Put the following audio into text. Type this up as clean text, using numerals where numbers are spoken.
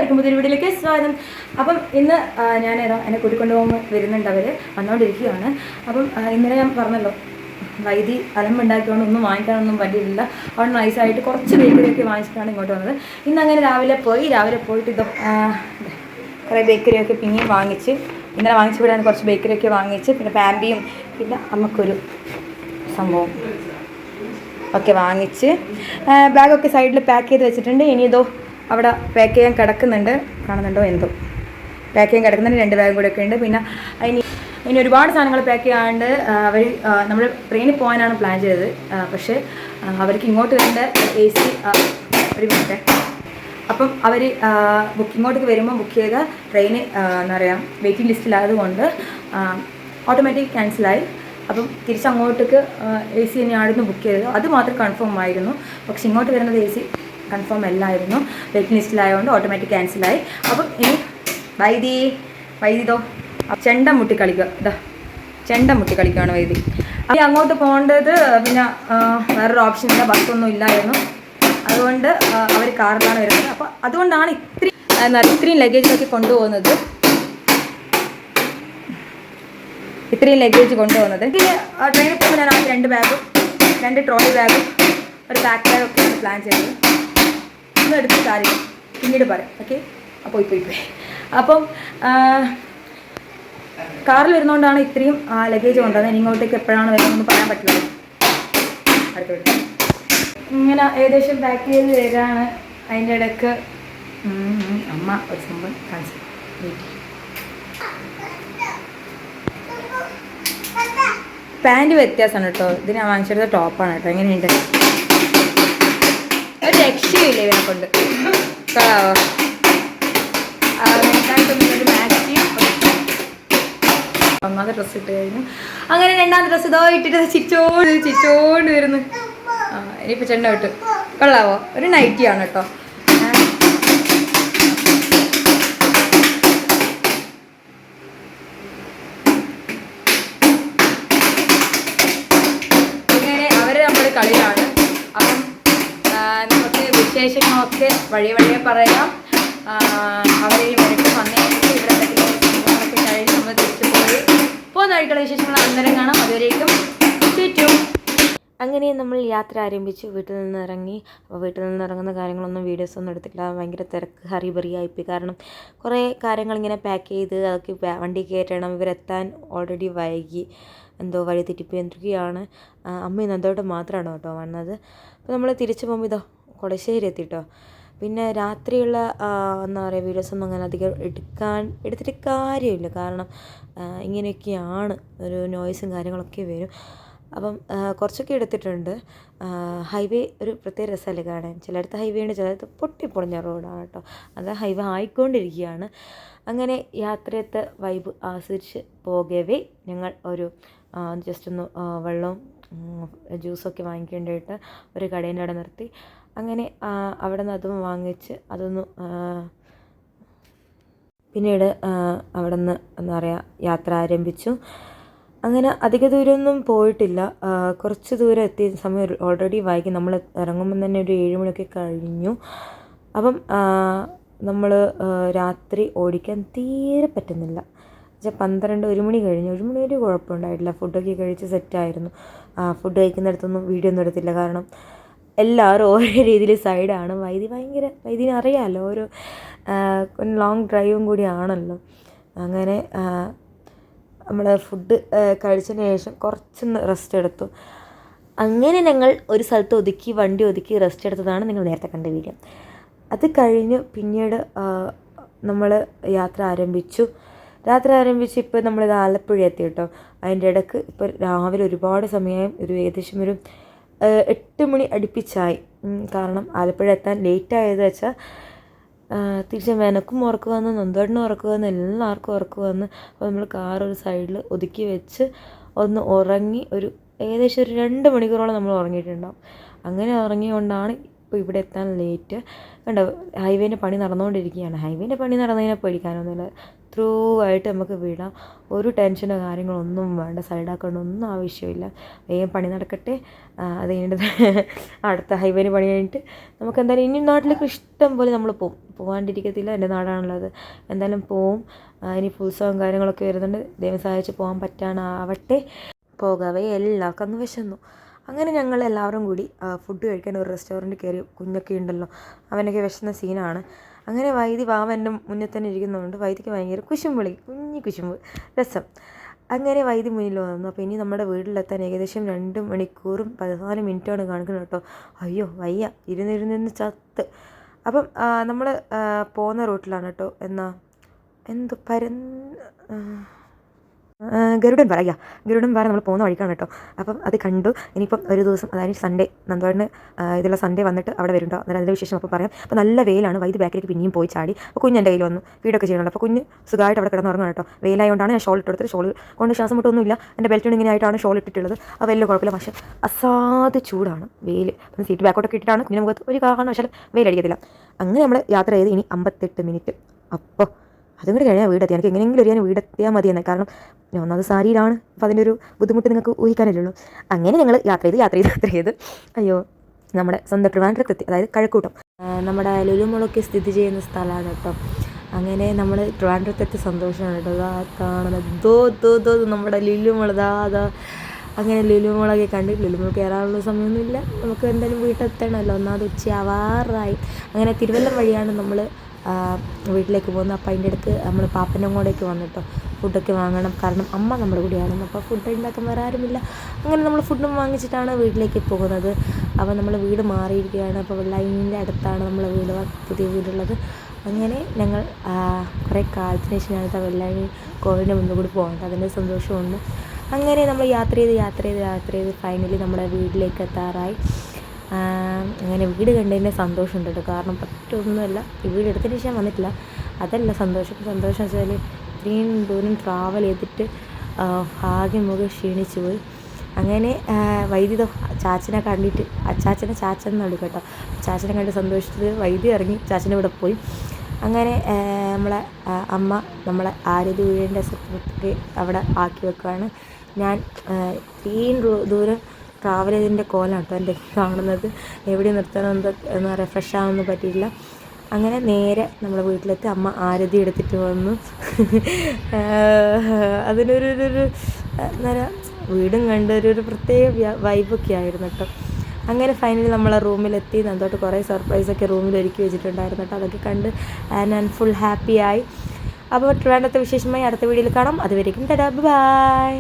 എല്ലാവർക്കും പുതിയൊരു വീഡിയോയിലേക്ക് സ്വാഗതം. അപ്പം ഇന്ന് ഞാൻ എന്നെ കൂട്ടിക്കൊണ്ടു പോകുമ്പോൾ വരുന്നുണ്ട്, അവർ വന്നുകൊണ്ടിരിക്കുകയാണ്. അപ്പം ഇന്നലെ ഞാൻ പറഞ്ഞല്ലോ, വൈദ്യുതി അലമ്പുണ്ടാക്കിയോണ്ട് ഒന്നും വാങ്ങിക്കാനൊന്നും പറ്റിയിട്ടില്ല. അവിടെ നൈസായിട്ട് കുറച്ച് ബേക്കറിയൊക്കെ വാങ്ങിച്ചിട്ടാണ് ഇങ്ങോട്ട് വന്നത്. ഇന്ന് അങ്ങനെ രാവിലെ പോയിട്ട് ഇതോ കുറേ ബേക്കറിയൊക്കെ പിന്നെയും വാങ്ങിച്ച്, ഇന്നലെ വാങ്ങിച്ച് വിടാൻ കുറച്ച് ബേക്കറിയൊക്കെ വാങ്ങിച്ച്, പിന്നെ പാമ്പിയും പിന്നെ അമ്മക്കൊരു സംഭവം ഒക്കെ വാങ്ങിച്ച് ബാഗൊക്കെ സൈഡിൽ പാക്ക് ചെയ്ത് വെച്ചിട്ടുണ്ട്. ഇനി ഇതോ അവിടെ പാക്ക് ചെയ്യാൻ കിടക്കുന്നുണ്ട്, കാണുന്നുണ്ടോ എന്തോ പാക്ക് ചെയ്യാൻ കിടക്കുന്നുണ്ട്. 2 ബാഗ് കൂടെ ഒക്കെ ഉണ്ട്. പിന്നെ ഇനി ഒരുപാട് സാധനങ്ങൾ പാക്ക് ചെയ്യാണ്ട് അവർ നമ്മൾ ട്രെയിനിൽ പോകാനാണ് പ്ലാൻ ചെയ്തത്. പക്ഷേ അവർക്ക് ഇങ്ങോട്ട് വരേണ്ട AC ഒരു മിനിറ്റ്. അപ്പം അവർ ഇങ്ങോട്ടേക്ക് വരുമ്പോൾ ബുക്ക് ചെയ്ത ട്രെയിന് എന്താ പറയുക വെയിറ്റിംഗ് ലിസ്റ്റിലായതുകൊണ്ട് ഓട്ടോമാറ്റിക് ക്യാൻസലായി. അപ്പം തിരിച്ചങ്ങോട്ടേക്ക് AC തന്നെയായിരുന്നു ബുക്ക് ചെയ്തത്, അത് മാത്രം കൺഫേം ആയിരുന്നു. പക്ഷെ ഇങ്ങോട്ട് വരുന്നത് AC കൺഫേം അല്ലായിരുന്നു, വെയിറ്റിംഗ് ലിസ്റ്റിലായതുകൊണ്ട് ഓട്ടോമാറ്റിക് ക്യാൻസലായി. അപ്പം ഇനി വൈദ്യുതോ ചെണ്ട മുട്ടി കളിക്കുക, ചെണ്ട മുട്ടി കളിക്കുകയാണ് വൈദ്യുതി. അപ്പം അങ്ങോട്ട് പോകേണ്ടത് പിന്നെ വേറൊരു ഓപ്ഷൻ ഇല്ല, ബസ്സൊന്നും ഇല്ലായിരുന്നു. അതുകൊണ്ട് അവർ കാറിലാണ് വരുന്നത്. അപ്പോൾ അതുകൊണ്ടാണ് ഇത്രയും ലഗേജൊക്കെ കൊണ്ടുപോകുന്നത്, ഇത്രയും ലഗേജ് കൊണ്ടുപോകുന്നത്. ട്രെയിനിൽ പോകുമ്പോൾ ഞാൻ 2 ബാഗും 2 ട്രോളി ബാഗും ഒരു ബാക്ക് ബാഗൊക്കെയാണ് പ്ലാൻ ചെയ്തത്. ഒന്നും എടുത്ത് കാര്യം പിന്നീട് പറയാം, ഓക്കെ. അപ്പോൾ പോയി അപ്പം കാറിൽ വരുന്നതുകൊണ്ടാണ് ഇത്രയും ലഗേജ് കൊണ്ടുവന്നത്. ഇനി ഇങ്ങോട്ടേക്ക് എപ്പോഴാണ് വരുന്നതെന്ന് പറയാൻ പറ്റില്ല. അടുത്തോട്ട് ഇങ്ങനെ ഏകദേശം പാക്ക് ചെയ്ത് വരികയാണ്. അതിൻ്റെ ഇടയ്ക്ക് അമ്മ ഒരു സംഭവം കാണിച്ചു. പാൻറ് വ്യത്യാസമാണ് കേട്ടോ, ഇത് ഞാൻ വാങ്ങിച്ചെടുത്ത ടോപ്പാണ് കേട്ടോ. എങ്ങനെയുണ്ട്? ഒരു രക്ഷയില്ല ഇവനെ കൊണ്ട്. ഒന്നാമത്തെ ഡ്രസ്സ് ഇട്ട് കഴിഞ്ഞു. അങ്ങനെ 2ാമത്തെ ഡ്രസ്സ് ഇതോ ഇട്ടിട്ട് ചിരിച്ചോണ്ട് വരുന്നു. ഇനിയിപ്പോൾ ചെണ്ട വിട്ട് കൊള്ളാവോ? ഒരു നൈറ്റിയാണ് കേട്ടോ. കളിയാണ്. അപ്പം നമുക്ക് വിശേഷങ്ങളൊക്കെ വഴിയെ പറയാം. അവരെയും വരട്ടെ, വന്നേക്ക് ഇവിടെ ഒക്കെ കഴിഞ്ഞ് നമ്മൾ തിരിച്ചു പോകുന്ന വഴിക്കുള്ള വിശേഷങ്ങൾ അന്നേരം കാണാം. അതുവരേക്കും ചുറ്റും. അങ്ങനെ നമ്മൾ യാത്ര ആരംഭിച്ചു. വീട്ടിൽ നിന്ന് ഇറങ്ങി. അപ്പോൾ വീട്ടിൽ നിന്ന് ഇറങ്ങുന്ന കാര്യങ്ങളൊന്നും വീഡിയോസൊന്നും എടുത്തില്ല. ഭയങ്കര തിരക്ക്, ഹറിബറിയായിപ്പോയി. കാരണം കുറേ കാര്യങ്ങൾ ഇങ്ങനെ പാക്ക് ചെയ്ത് അതൊക്കെ വണ്ടി കയറ്റണം. ഇവരെത്താൻ ഓൾറെഡി വൈകി, എന്തോ വഴി തെറ്റിപ്പോയി എന്തൊക്കെയാണ്. അമ്മ നന്ദോട്ട് മാത്രമാണ് കേട്ടോ വന്നത്. അപ്പോൾ നമ്മൾ തിരിച്ചു പോകുമ്പോൾ ഇതോ കൊടശ്ശേരി എത്തിട്ടോ. പിന്നെ രാത്രിയുള്ള എന്താ പറയുക വീഡിയോസൊന്നും അങ്ങനെ അധികം എടുത്തിട്ട് കാര്യമില്ല. കാരണം ഇങ്ങനെയൊക്കെയാണ്, ഒരു നോയ്സും കാര്യങ്ങളൊക്കെ വരും. അപ്പം കുറച്ചൊക്കെ എടുത്തിട്ടുണ്ട്. ഹൈവേ ഒരു പ്രത്യേക രസമല്ലേ കാണാൻ. ചിലയിടത്ത് ഹൈവേ ഉണ്ട്, ചിലയിടത്ത് പൊട്ടിപ്പൊളിഞ്ഞ റോഡാണ് കേട്ടോ. അത് ഹൈവേ ആയിക്കൊണ്ടിരിക്കുകയാണ്. അങ്ങനെ യാത്രയത്തെ വൈബ് ആസ്വദിച്ച് പോകവേ ഞങ്ങൾ ഒരു ജസ്റ്റ് ഒന്ന് വെള്ളവും ജ്യൂസൊക്കെ വാങ്ങിക്കേണ്ടിയിട്ട് ഒരു കടേൻ്റെ അവിടെ നിർത്തി. അങ്ങനെ അവിടെ നിന്ന് അതും വാങ്ങിച്ച് അതൊന്ന് പിന്നീട് അവിടെ നിന്ന് എന്താ പറയുക യാത്ര ആരംഭിച്ചു. അങ്ങനെ അധിക ദൂരമൊന്നും പോയിട്ടില്ല. കുറച്ച് ദൂരം എത്തിയ സമയം ഓൾറെഡി വൈകി. നമ്മൾ ഇറങ്ങുമ്പം തന്നെ ഒരു 7 മണിയൊക്കെ കഴിഞ്ഞു. അപ്പം നമ്മൾ രാത്രി ഓടിക്കാൻ തീരെ പറ്റുന്നില്ല. 1 മണി കഴിഞ്ഞു. 1 മണി വരെ കുഴപ്പമുണ്ടായിട്ടില്ല. ഫുഡൊക്കെ കഴിച്ച് സെറ്റായിരുന്നു. ഫുഡ് കഴിക്കുന്നിടത്തൊന്നും വീഡിയോ ഒന്നും എടുത്തില്ല. കാരണം എല്ലാവരും ഓരോ രീതിയിൽ സൈഡാണ്. വൈദ്യുതി അറിയാമല്ലോ, ഒരു ലോങ് ഡ്രൈവും കൂടിയാണല്ലോ. അങ്ങനെ നമ്മൾ ഫുഡ് കഴിച്ചതിന് ശേഷം കുറച്ചൊന്ന് റെസ്റ്റ് എടുത്തു. അങ്ങനെ ഞങ്ങൾ ഒരു സ്ഥലത്ത് വണ്ടി ഒതുക്കി റെസ്റ്റ് എടുത്തതാണ് നിങ്ങൾ നേരത്തെ കണ്ട വീഡിയോ. അത് കഴിഞ്ഞ് പിന്നീട് നമ്മൾ യാത്ര ആരംഭിച്ചു. ഇപ്പോൾ നമ്മളിത് ആലപ്പുഴ എത്തി കേട്ടോ. അതിൻ്റെ ഇടയ്ക്ക് ഇപ്പോൾ രാവിലെ ഒരുപാട് സമയം, ഏകദേശം ഒരു 8 മണി അടുപ്പിച്ചായി. കാരണം ആലപ്പുഴ എത്താൻ ലേറ്റായത് വെച്ചാൽ തിരിച്ച് മെനക്കും ഉറക്കം വന്ന്, നന്ദോട്ടിനും ഉറക്കം വന്ന്, എല്ലാവർക്കും ഉറക്കം വന്ന്. അപ്പോൾ നമ്മൾ കാർ ഒരു സൈഡിൽ ഒതുക്കി വെച്ച് ഒന്ന് ഉറങ്ങി. ഏകദേശം ഒരു 2 മണിക്കൂറോളം നമ്മൾ ഉറങ്ങിയിട്ടുണ്ടാവും. അങ്ങനെ ഉറങ്ങിക്കൊണ്ടാണ് ഇപ്പോൾ ഇവിടെ എത്താൻ ലേറ്റ്. കണ്ടോ, ഹൈവേൻ്റെ പണി നടന്നുകൊണ്ടിരിക്കുകയാണ്. ഹൈവേൻ്റെ പണി നടന്നതിനെ പേടിക്കാനൊന്നുമില്ല, ത്രൂ ആയിട്ട് നമുക്ക് വിടാം. ഒരു ടെൻഷനോ കാര്യങ്ങളൊന്നും വേണ്ട, സൈഡാക്കേണ്ട ഒന്നും ആവശ്യമില്ല. വേഗം പണി നടക്കട്ടെ. അത് കഴിഞ്ഞിട്ട് അടുത്ത ഹൈവേന് പണി കഴിഞ്ഞിട്ട് നമുക്ക് എന്തായാലും ഇനി നാട്ടിലേക്ക് ഇഷ്ടം പോലെ നമ്മൾ പോകാണ്ടിരിക്കത്തില്ല. എൻ്റെ നാടാണുള്ളത്, എന്തായാലും പോവും. ഇനി ഉത്സവം കാര്യങ്ങളൊക്കെ വരുന്നുണ്ട്, ദൈവം സഹായിച്ച് പോകാൻ പറ്റാനാവട്ടെ. പോകാവേ, എല്ലാവർക്കും അന്ന് വിശന്നു. അങ്ങനെ ഞങ്ങൾ എല്ലാവരും കൂടി ഫുഡ് കഴിക്കാൻ ഒരു റെസ്റ്റോറൻറ്റ് കയറി. കുഞ്ഞൊക്കെ ഉണ്ടല്ലോ, അവനൊക്കെ വിശന്ന സീനാണ്. അങ്ങനെ വൈദ്യ വാവ എൻ്റെ മുന്നിൽ തന്നെ ഇരിക്കുന്നതുകൊണ്ട് വൈദ്യക്ക് ഭയങ്കര കുശുമ്പളി, കുഞ്ഞി കുശുമ്പ്, രസം. അങ്ങനെ വൈദ്യ മുന്നിൽ വന്നു. അപ്പോൾ ഇനി നമ്മുടെ വീട്ടിലെത്താൻ ഏകദേശം 2 മണിക്കൂറും 14 മിനിറ്റാണ് കാണിക്കുന്നത് കേട്ടോ. അയ്യോ വയ്യ, ഇരുന്നിരുന്ന് ചത്ത്. അപ്പം നമ്മൾ പോകുന്ന റൂട്ടിലാണ് കേട്ടോ. ഗരുഡൻ പാറ നമ്മൾ പോകുന്ന വഴിക്കാണ് കേട്ടോ. അപ്പം അത് കണ്ടു. ഇനിയിപ്പം ഒരു ദിവസം, അതായത് സൺഡേ, നന്ദുവേട്ടന് ഇതിലുള്ള സൺഡേ വന്നിട്ട് അവിടെ വരുന്നുണ്ടോ, അന്നേരം അതിൻ്റെ വിശേഷം അപ്പോൾ പറയാം. അപ്പോൾ നല്ല വെയിലാണ്. വൈദ്യ ബാക്കിലേക്ക് പിന്നെയും പോയി ചാടി. അപ്പോൾ കുഞ്ഞ് എൻ്റെ കയ്യിൽ വന്നു, വീടൊക്കെ ചെയ്യണമല്ലോ. അപ്പോൾ കുഞ്ഞ് സുഖമായിട്ട് അവിടെ കിടന്നുറങ്ങണം കേട്ടോ. വെയിലായതുകൊണ്ടാണ് ഞാൻ ഷോൾ ഇട്ടെടുത്തത്. ഷോൾ കൊണ്ട് ശ്വാസം മുട്ടൊന്നുമില്ല, എൻ്റെ ബെൽറ്റ് ഇങ്ങനെ ആയിട്ടാണ് ഷോൾ ഇട്ടിട്ടുള്ളത്. അത് വലിയ കുഴപ്പമില്ല. പക്ഷേ അസാധ് ചൂടാണ്, വെയിൽ. അപ്പം സീറ്റ് ബാക്കോട്ടൊക്കെ ഇട്ടിട്ടാണ് കുഞ്ഞിന് മുഖത്ത് ഒരു കാരണവശാലും വെയിലടിക്കത്തില്ല. അങ്ങനെ നമ്മൾ യാത്ര ചെയ്ത് ഇനി 58 മിനിറ്റ്. അപ്പോൾ അതും കൂടി കഴിഞ്ഞാൽ വീടെത്തി. എനിക്ക് എങ്ങനെയെങ്കിലും ഒരു വീടെത്തിയാൽ മതിയെന്ന്. കാരണം ഒന്നാമത് സാരിയിലാണ്, അപ്പോൾ അതിൻ്റെ ഒരു ബുദ്ധിമുട്ട് നിങ്ങൾക്ക് ഊഹിക്കാനല്ലേ ഉള്ളൂ. അങ്ങനെ ഞങ്ങൾ യാത്ര ചെയ്ത് അയ്യോ നമ്മുടെ സ്വന്തം ട്രിവാൻഡ്രത്തെത്തി, അതായത് കഴക്കൂട്ടം. നമ്മുടെ ലുലുമോളൊക്കെ സ്ഥിതി ചെയ്യുന്ന സ്ഥലമാണ് കേട്ടോ. അങ്ങനെ നമ്മൾ ട്രിവാൻഡ്രത്തെത്തി സന്തോഷമാണ് കേട്ടോ. അതാ കാണുന്നത് നമ്മുടെ ലുലുമോൾ, അതാ. അങ്ങനെ ലുലുമോളൊക്കെ കണ്ട്, ലുലുമോൾ കയറാനുള്ള സമയമൊന്നുമില്ല, നമുക്ക് എന്തായാലും വീട്ടിലെത്തണമല്ലോ. ഒന്നാമത് ഉച്ചയാവാറായി. അങ്ങനെ തിരുവല്ലം വഴിയാണ് നമ്മൾ വീട്ടിലേക്ക് പോകുന്നത്. അപ്പോൾ അതിൻ്റെ അടുത്ത് നമ്മൾ പാപ്പനങ്ങോടേക്ക് വന്നിട്ടോ ഫുഡൊക്കെ വാങ്ങണം. കാരണം അമ്മ നമ്മുടെ കൂടെയാണ്, അപ്പോൾ ഫുഡ് ഉണ്ടാക്കാൻ വേറെ ആരുമില്ല. അങ്ങനെ നമ്മൾ ഫുഡും വാങ്ങിച്ചിട്ടാണ് വീട്ടിലേക്ക് പോകുന്നത്. അപ്പോൾ നമ്മൾ വീട് മാറിയിരിക്കുകയാണ്. അപ്പോൾ വെള്ളായിൻ്റെ അടുത്താണ് നമ്മളെ വീട്, പുതിയ വീടുള്ളത്. അങ്ങനെ ഞങ്ങൾ കുറേ കാലത്തിന് ശേഷം ഞാനിപ്പോൾ വെള്ളായി കോവിഡിൻ്റെ മുന്നിൽ കൂടി പോകേണ്ടത്, അതിൻ്റെ സന്തോഷമുണ്ട്. അങ്ങനെ നമ്മൾ യാത്ര ചെയ്ത് ഫൈനലി നമ്മുടെ വീട്ടിലേക്ക് എത്താറായി. അങ്ങനെ വീട് കണ്ടതിൻ്റെ സന്തോഷമുണ്ട് കേട്ടോ. കാരണം പറ്റൊന്നുമല്ല, ഈ വീട് എടുത്തതിന് ശേഷം വന്നിട്ടില്ല, അതല്ല സന്തോഷം വെച്ചാൽ ഇത്രയും ദൂരം ട്രാവൽ ചെയ്തിട്ട് ആകെ മുഖം ക്ഷീണിച്ചു പോയി. അങ്ങനെ വൈദ്യുത ചാച്ചനെ കണ്ടിട്ട്, ചാച്ചൻ എന്ന് വിളിക്കും കേട്ടോ. ചാച്ചനെ കണ്ട് സന്തോഷിച്ചത് വൈദ്യുതി ഇറങ്ങി ചാച്ചൻ്റെ കൂടെ പോയി. അങ്ങനെ നമ്മളെ അമ്മ നമ്മളെ ആരതി വീടിൻ്റെ സെക്രട്ടറി അവിടെ ആക്കി വെക്കുകയാണ്. ഞാൻ ഇത്രയും ദൂരം ട്രാവൽ ചെയ്തതിൻ്റെ കോലാണ് കേട്ടോ എൻ്റെ കാണുന്നത്. എവിടെ നിർത്തണം റിഫ്രഷ് ആവാനൊന്നും പറ്റിയില്ല. അങ്ങനെ നേരെ നമ്മളെ വീട്ടിലെത്തി. അമ്മ ആരതി എടുത്തിട്ട് വന്നു. അതിനൊരു എന്താ പറയുക, വീടും കണ്ട് ഒരു പ്രത്യേക വൈബൊക്കെ ആയിരുന്നു കേട്ടോ. അങ്ങനെ ഫൈനലി നമ്മളെ റൂമിലെത്തി. നന്ദോട്ട് കുറേ സർപ്രൈസൊക്കെ റൂമിൽ ഒരുക്കി വെച്ചിട്ടുണ്ടായിരുന്നു കേട്ടോ. അതൊക്കെ കണ്ട് ഞാൻ ഫുൾ ഹാപ്പിയായി. അപ്പോൾ ട്രിവാൻഡ്രത്തെ വിശേഷമായി അടുത്ത വീഡിയോയിൽ കാണാം. അതുവരേക്കും ടാറ്റാ, ബൈ.